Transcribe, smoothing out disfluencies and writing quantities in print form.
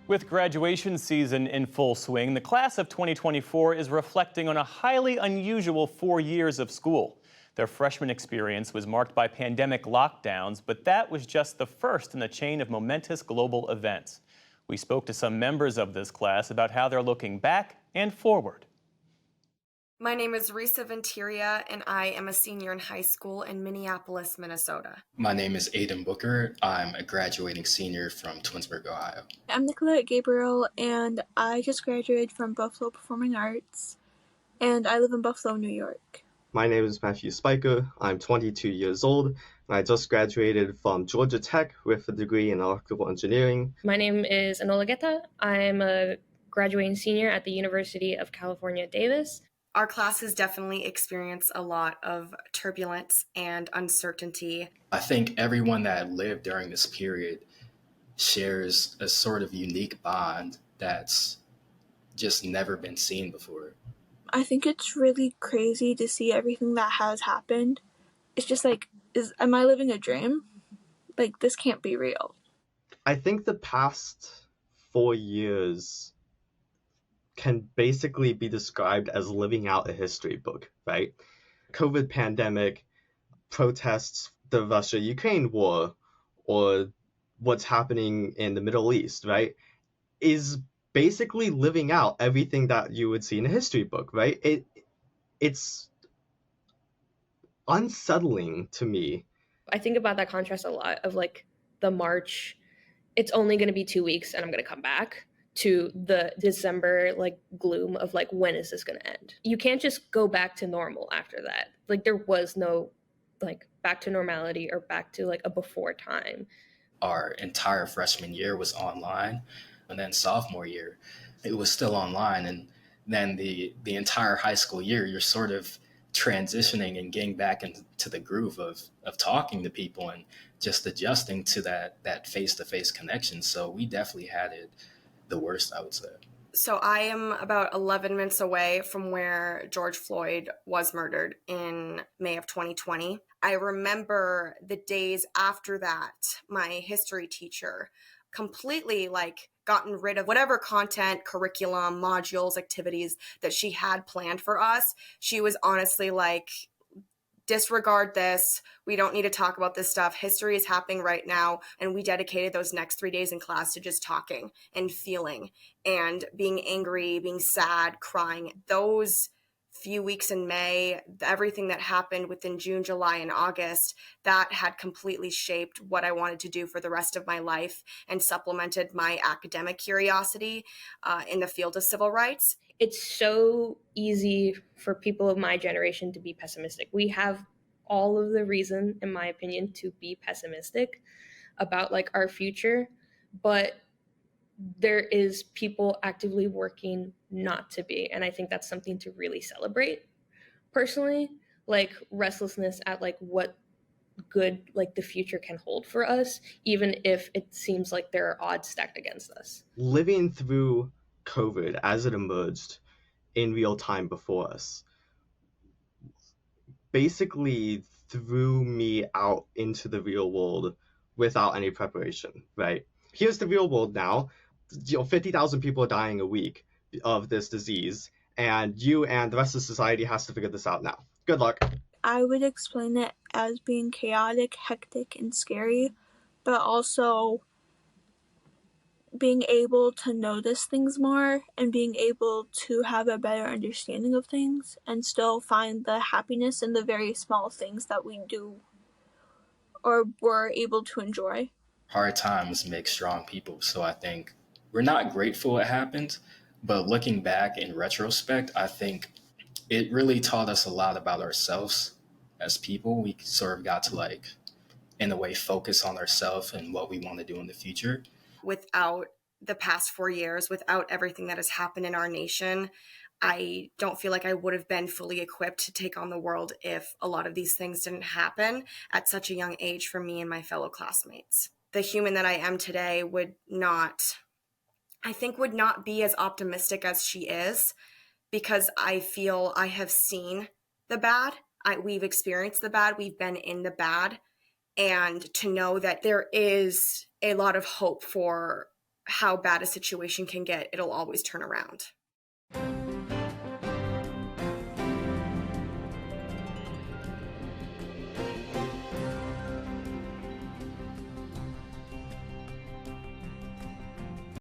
With graduation season in full swing, the class of 2024 is reflecting on a highly unusual 4 years of school. Their freshman experience was marked by pandemic lockdowns, but that was just the first in the chain of momentous global events. We spoke to some members of this class about how they're looking back and forward. My name is Risa Venteria, and I am a senior in high school in Minneapolis, Minnesota. My name is Aiden Booker. I'm a graduating senior from Twinsburg, Ohio. I'm Nicolette Gabriel, and I just graduated from Buffalo Performing Arts, and I live in Buffalo, New York. My name is Matthew Spiker. I'm 22 years old, and I just graduated from Georgia Tech with a degree in electrical engineering. My name is Enola Guetta. I'm a graduating senior at the University of California, Davis. Our classes definitely experience a lot of turbulence and uncertainty. I think everyone that lived during this period shares a sort of unique bond that's just never been seen before. I think it's really crazy to see everything that has happened. It's just like, am I living a dream? Like, this can't be real. I think the past 4 years can basically be described as living out a history book, right? COVID pandemic, protests, the Russia-Ukraine war, or what's happening in the Middle East, right, is basically living out everything that you would see in a history book, right? It's unsettling to me. I think about that contrast a lot of like the March, it's only going to be 2 weeks and I'm going to come back, to the December like gloom of like, when is this going to end? You can't just go back to normal after that. Like there was no like back to normality or back to like a before time. Our entire freshman year was online, and then sophomore year, it was still online. And then the entire high school year, you're sort of transitioning and getting back into the groove of talking to people and just adjusting to that face-to-face connection. So we definitely had it the worst, I would say. So I am about 11 minutes away from where George Floyd was murdered in May of 2020. I remember the days after that, my history teacher completely like gotten rid of whatever content, curriculum, modules, activities that she had planned for us. She was honestly like, disregard this. We don't need to talk about this stuff. History is happening right now. And we dedicated those next 3 days in class to just talking and feeling and being angry, being sad, crying. Those few weeks in May, everything that happened within June, July, and August, that had completely shaped what I wanted to do for the rest of my life and supplemented my academic curiosity in the field of civil rights. It's so easy for people of my generation to be pessimistic. We have all of the reason, in my opinion, to be pessimistic about like our future, but there is people actively working not to be. And I think that's something to really celebrate. Personally, like restlessness at like what good like the future can hold for us, even if it seems like there are odds stacked against us. Living through COVID as it emerged in real time before us basically threw me out into the real world without any preparation, right? Here's the real world now. 50,000 people are dying a week of this disease, and you and the rest of society has to figure this out now. Good luck. I would explain it as being chaotic, hectic, and scary, but also being able to notice things more and being able to have a better understanding of things and still find the happiness in the very small things that we do or were able to enjoy. Hard times make strong people. So I think we're not grateful it happened, but looking back in retrospect, I think it really taught us a lot about ourselves as people. We sort of got to like, in a way, focus on ourselves and what we want to do in the future. Without the past 4 years, without everything that has happened in our nation, I don't feel like I would have been fully equipped to take on the world if a lot of these things didn't happen at such a young age for me and my fellow classmates. The human that I am today would not be as optimistic as she is, because I feel I have seen the bad. We've experienced the bad. We've been in the bad. And to know that there is a lot of hope for how bad a situation can get, it'll always turn around.